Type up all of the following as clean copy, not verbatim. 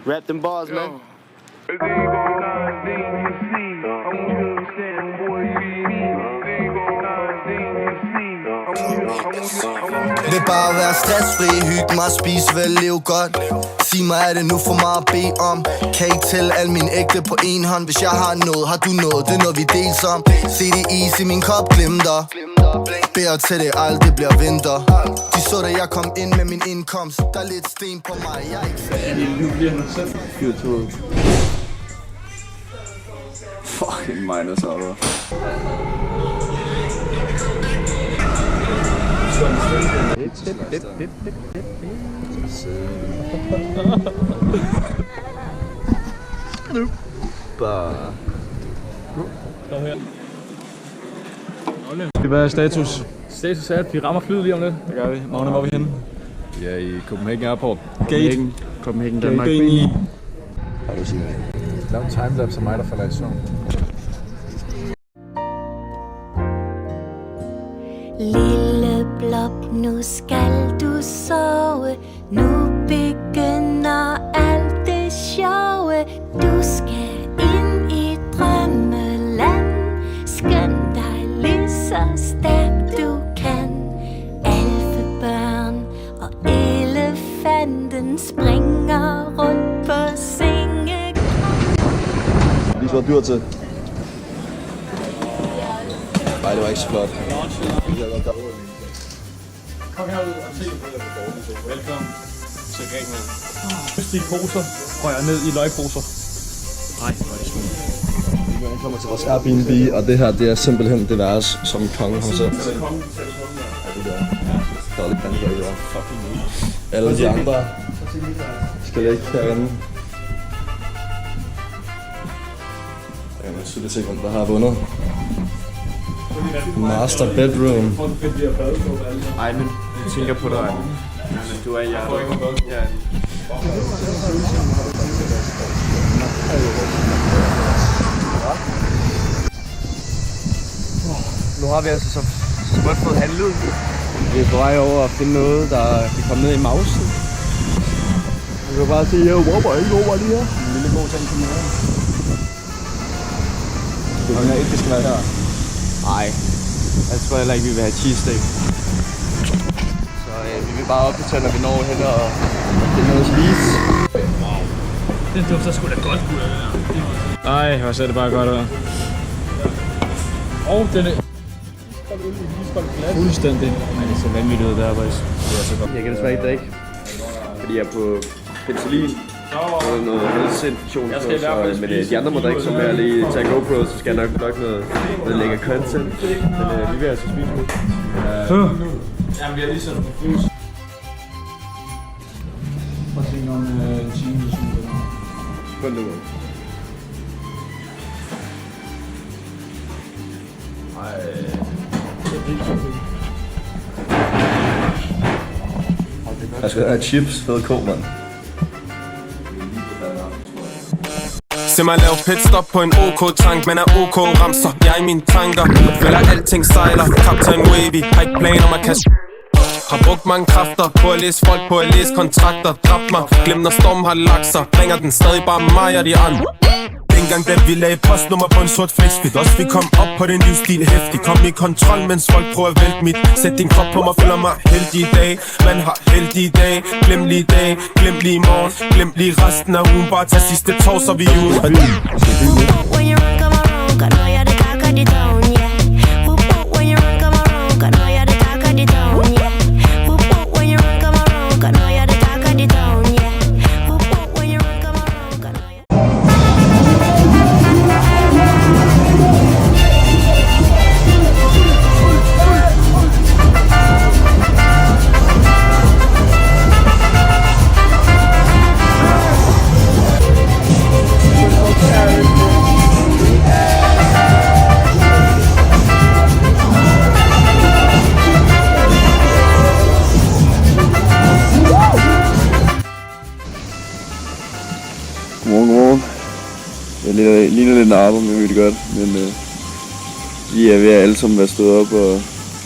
Rap them bars, man. Vil bare være stressfri, hygge mig, spise vel, leve godt. Sig mig, er det nu for meget at bede om? Kan ikke tælle al min ægte på en hånd? Hvis jeg har noget, har du noget, det er noget vi deles om. Se det is i min kop, glimter. Beder til det aldrig bliver vinter. De så da jeg kom ind med min indkomst. Der er lidt sten på mig, jeg er ikke fan. Nu bliver han selv fyrtået. Fucking minus over. Hvad er status? Status er, at vi rammer flyet lige om lidt. Det gør vi. Magne, hvor er vi henne? Ja, i Copenhagen Airport. Gate. Copenhagen, Danmark. Har du sige det? Lav en timelapse af mig, der falder i søvn. Lille blop, nu skal du sove. Nu begynder alt det sjove. Du skal ind i drømmeland. Skøn dig lige så stærkt du kan. Alfebørn og elefanten springer rundt på sengekant. Vis, hvor dyr til. Nej, det var ikke så flot. Kom herud og se på det. Velkommen til Grækenland. Østige poser rører ned i løgposer. Nej, hvor er det smukt. Vi kommer til vores Airbnb, og det her, det er simpelthen det værelse, som kongen har selv. Der er lidt pandekær i der. Alle de andre skal ligge herinde. Jeg må sige, se, hvem der har vundet. Master bedroom. Ej, men jeg tænker på dig. Men du er jeg. Ja. Nu har vi altså så småt fået handlet. Vi er på vej over at finde noget, der kan komme ned i mausen. Vi kan bare sige, at jeg whopper ikke over lige her. En lille god ting til mig. Det er ikke, det skal være her. Nej, jeg tror heller ikke, vi vil have cheesesteak. Så vi vil bare opdatere, når vi når hen og finde noget at spise. Den dufter sgu da godt, gud. Ej, hvor ser det bare godt ud. Og den er fuldstændig. Men det er så vanvittigt ud der, boys. Det er så godt. Jeg kan desværre ikke drikke, fordi jeg er på penicillin. Og noget helsinfektion, men de andre må drikke, så må jeg lige tage GoPro, så skal jeg nok noget lækker content. Men vi vil altså spise nu. Jamen, vi er lige sådan på fys. Prøv at tænke om en time, du synes det. Kun nu. Jeg skal have chips, fed ko, mand. Se mig lave pitstop på en OK-tank, men er OK ramser, jeg i mine tanker. Føler alting sejler, Captain Wavy, har ikke planer om at kaste. Har brugt mange kræfter på at læse folk, på at læse kontrakter. Dræbt mig, glem når stormen har lagt sig. Ringer den stadig bare mig og de andre. Dengang da vi lagde postnummer på en sort flexfit. Også vi kom op på den livsstil hæftig. Kom i kontrol, mens folk prøver at vælte mit. Sæt din krop på mig, føler mig heldig dag. Man har heldige dag, glem lige dag, glem lige morgen, glem lige resten af ugen. Bare tag sidste tår, så vi er ude. Godmorgen. Jeg ligner lidt en arbejde, men det godt. Men vi er ved at alle sammen være stået op,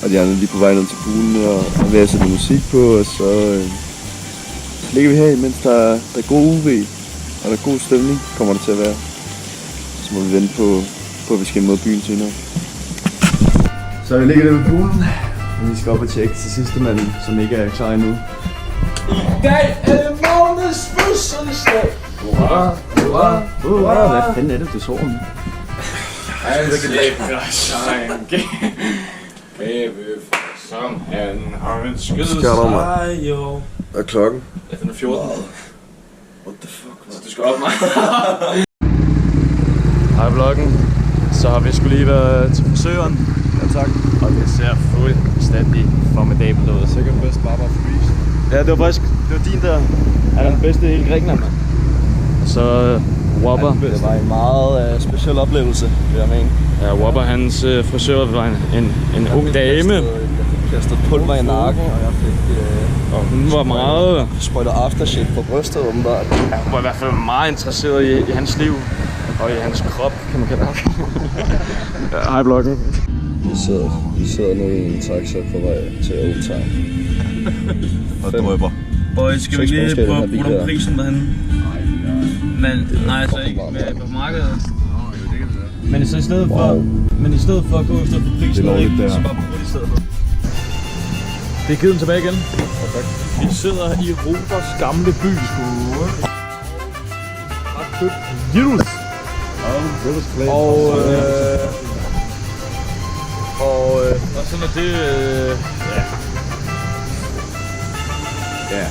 og de andre lige på vej ned til poolen og ved at sætte musik på, og så ligger vi her, mens der er god UV. Er der god stemning? Kommer det til at være. Så må vi vente på at vi skal mod byen senere. Så vi ligger der ved poolen. Vi skal op og tjekke til sidste mand, som ikke er klar endnu. I dag er det Magnes fødselsdag! Hurra, hurra, hurra. Hvad fanden er det, du sover med? Han slipper sanke. Baby, som han har ønsket sig. Jo. Hvad er klokken? Ja, den er 14. What the fuck? Så du skal op mig. Hej vloggen. Så har vi skulle lige været til frisøren. Ja tak. Og det ser fuldstændig formidabelt ud. Sikkert den bedste barber for Greece. Ja, det var din der. Han er den bedste i hele Grækenland, mand. Og så Whopper. Det var en meget speciel oplevelse, vil jeg mene. Ja, Whopper, hans frisør var en ung dame. Jeg kastede pulver i nakken, og jeg fik Og hun var meget... sprøjtet aftershave på brystet, åbenbart. Ja, hun var i hvert fald meget interesseret i hans liv. Og i hans krop, kan man kalde det. Ja, hej vloggen. Vi sidder nu i en taxa på vej til Old Town. Og drøber. Boys, skal vi lige prøve at bruge prisen derhenne? Men nej, altså ikke på markedet. Men så i stedet for at gå efter på prisen, så bare bruge det i stedet for. Det er givet tilbage igen. Vi sidder i Rovers gamle by. Jus! Og sådan er det... Ja.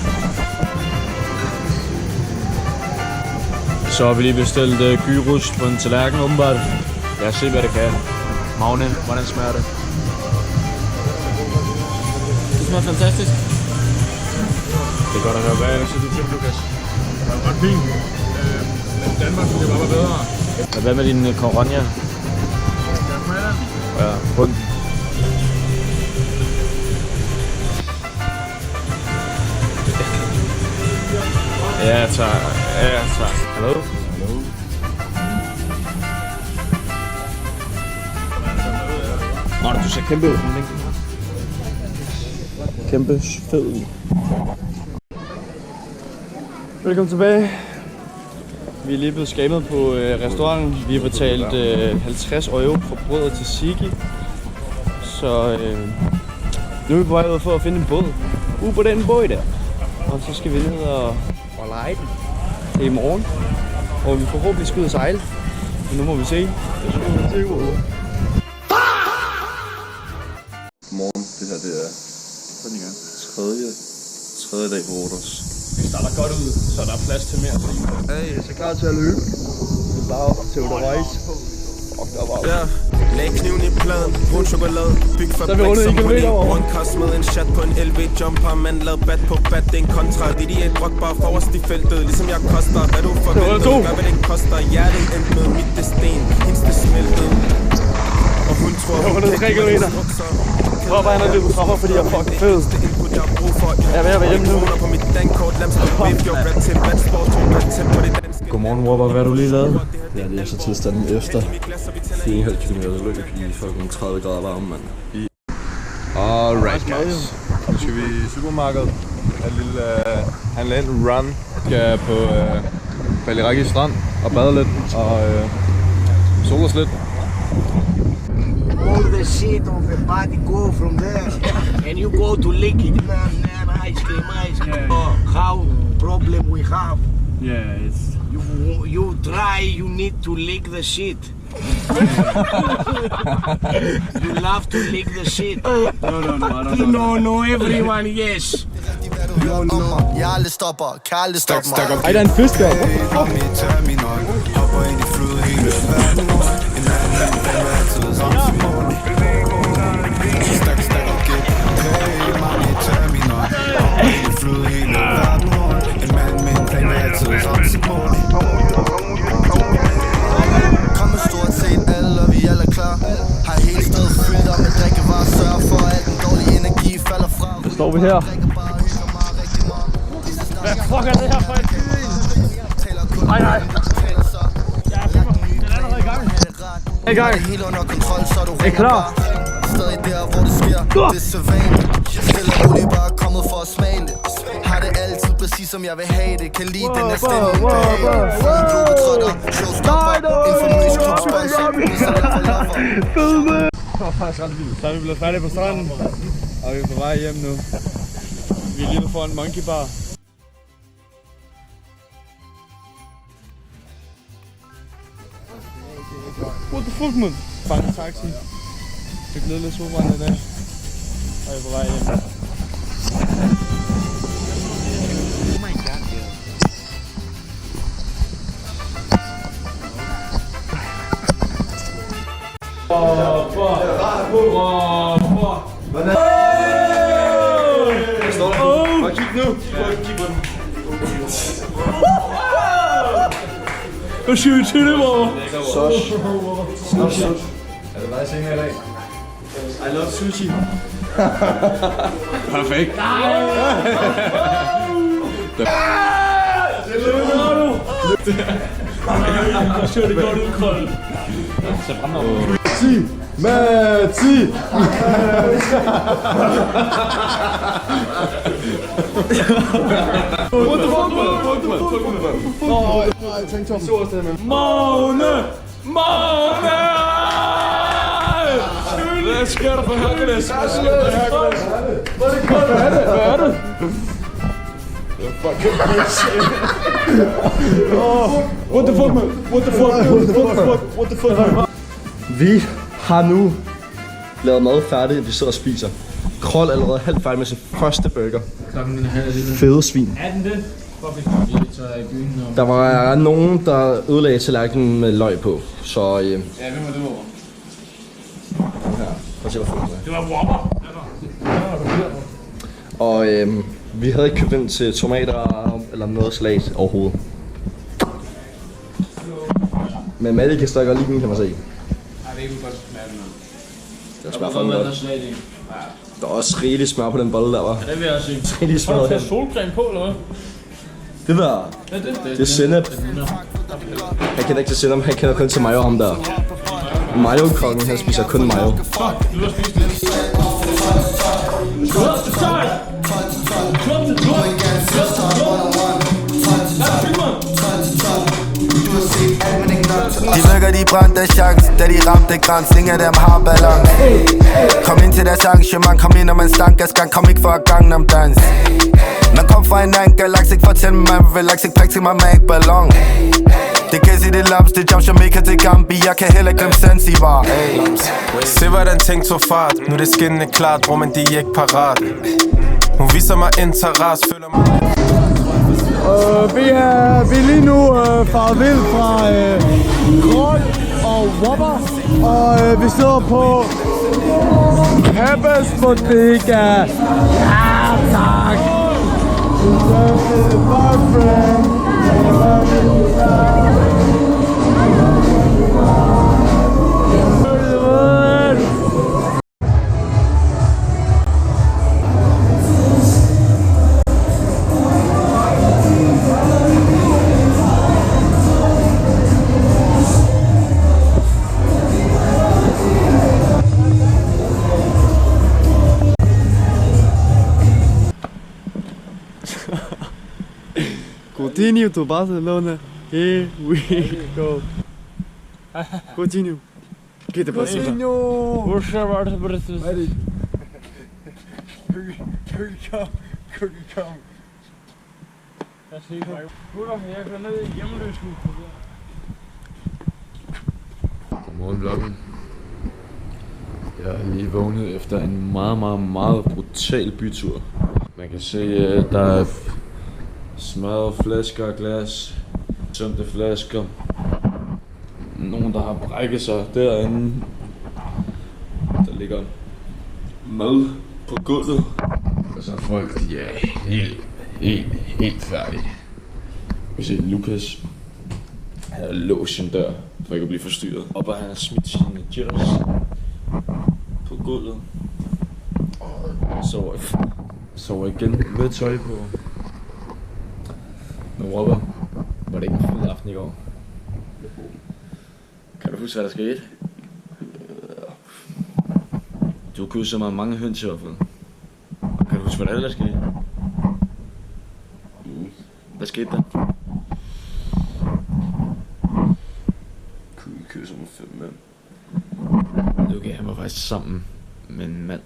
Så har vi lige bestilt gyros på en tallerken, åbenbart. Lad os se, hvad det kan. Magne, hvordan smager det? Det smager fantastisk. Det er godt at høre. Hvad siger du til, Lukas? Det var ret fint. Men Danmark kunne det bare være bedre. Og hvad med din Corona? Ja, bund. Ja, tak. Ja, tak. Hallo? Nå, du ser kæmpe ud, ikke? Kæmpe fed ud. Velkommen tilbage. Vi er lige blevet skammet på restauranten. Vi har betalt 50 € for brødet til Sigi. Så nu er vi på vej ud for at finde en båd. På den båd der. Og så skal vi ned og leje den. Det er i morgen. Og vi forhåbentlig skal ud og sejle. Men nu må vi se. Det skal vi se ud. Godmorgen. Det her det er tredje dag på Rodos. Vi starter godt ud, så der er plads til mere. Hey, jeg er klar til at løbe. Det er bare til at rejse. Fuck, der var Ja, lag kniven i pladen, brun chokolade, byg fabrik som på en rundkast med en chat på en LV jumper, man lavede bat på bat, det er en kontra, det er et rock bare forrest i feltet, ligesom jeg koster, hvad du forventede, gør hvad det koster, hjertet endte med mit det sten, hendes det smeltede, og hun tror, hun kan 3 kilometer. Prøv bare at løbe frem, fordi jeg er fucking fed. Jeg er ved at være hjemme nu. Godmorgen, Whopper. Hvad har du lige lavet? Ja, det er så tilstanden efter 4,5 km løb i fucking 30 grader varme, mand. Alright, guys. Nu skal vi i supermarkedet. Han lader en run. Skal på Baliraki strand og bade lidt og sole os lidt. All the shit of the body go from there and you go to lick it. Ice cream. How problem we have? Yeah, it's... You try, you need to lick the shit. You love to lick the shit. No, I don't know. No, everyone, yes. Jeg aldrig stopper, kan aldrig stoppe mig. Ej, der er en fisk der. Kommer stort set alle, og vi alle er klar. Har hele stedet fyldt op med drikkevarer. Sørger for, at den dårlige energi falder fra. Så står vi her. Hvad fuck er det her for et bil? Nej. Jeg er allerede i gang. I gang. Helt under kontrol, så du Er I klar? Stadig der, hvor det sker. Det er så vanligt. Stille og roligt bare kommet for at smage lidt. Har det altid præcis som jeg vil have det. Kan lide den her stemning på havet. Fede globetrotter, showstopper, infamøs klubsponsor. Hvis jeg laver loffer. Det var faktisk ret vildt. Så er vi blevet færdige på stranden, og vi er på vej hjem nu. Vi er lige nu foran Monkey Bar. What the fuck, man? Fange taxi. Det er lidt solbrændt i dag. Og vi er på vej hjem. Kig nu! Kig på den. Hvad skal vi til det, bror? Sosh. Er det dig i sengen i dag? I love sushi. Perfekt. Jeg ser det godt ud, Kold. Så brænder du. Mati! What the fuck, man? What the fuck, man? Jeg tænkte Tom. Magne! Magne! Hvad sker der for Hercules? Hvad er det koldt? Hvad er det? What the fuck, man? What the fuck? What the fuck? Vi har nu lavet mad færdigt, vi sidder og spiser. Krold er allerede halvt færdig med sin første burger. Fede svin. Er den det? Der var nogen, der ødelagde tallerkenen med løg på, så Ja, hvem var det, Whopper? her. Prøv at se, hvor fint Det var Whopper! Og vi havde ikke købt ind til tomater eller noget salat overhovedet. Men Maddie kan stadig godt lide den, kan man se. Nej, det er ikke godt smage den. Det smager fucking godt. Der er også rigeligt smør på den bolle der, var. Ja, det vil jeg sige. Rigeligt smør. Har du taget solcreme på, eller hvad? Det der. Det er sennep. Han kender ikke til sennep, han kender kun til mayo, ham der. Mayo-kongen, han spiser kun mayo. Du har spist det. Drop the side! Drop the De virker, de brændte chance, da de ramte grænsen. Ingen af dem har balance. Kom ind til deres arrangement, kom ind om en stank af skang. Kom ikke for Gangnam dans. Man kom fra en anden galaxik, fortæl mig, man vil relax, ikke prik til mig, man ikke ballon. Det kan sige det laps, det jump Jamaica til Gambi. Jeg kan heller glemme Zanzibar. Se hvordan ting tog fart. Nu er det skinnende klart, bror, men de er ikke parat. Hun viser mig interesse, føler mig. Vi er lige nu faret vild fra Krold og Whopper, og vi sidder på Peppers Bodega. Ja, tak! Continue to Barcelona. Here we go. Continue. Get the Continue. Godmorgen vloggen. Jeg er lige vågnet efter en meget brutal bytur. Man kan se, der er smadrede flasker og glas, tømte flasker. Nogen der har brækket sig derinde. Der ligger mad på gulvet. Og så er folk, de er helt færdige. Vi ser Lukas. Han har låst sin dør, for ikke at blive forstyrret. Og han har smidt sine jitters på gulvet. Sover igen med tøj på. Men Whopper, var det ikke en fed aften i går? Kan du huske, hvad der skete? Du kunne så mange høns i hvert fald. Kan du huske, hvad der ellers skete? Hvad skete der? Kysser med 5 mænd. Okay, han var faktisk sammen med en mand.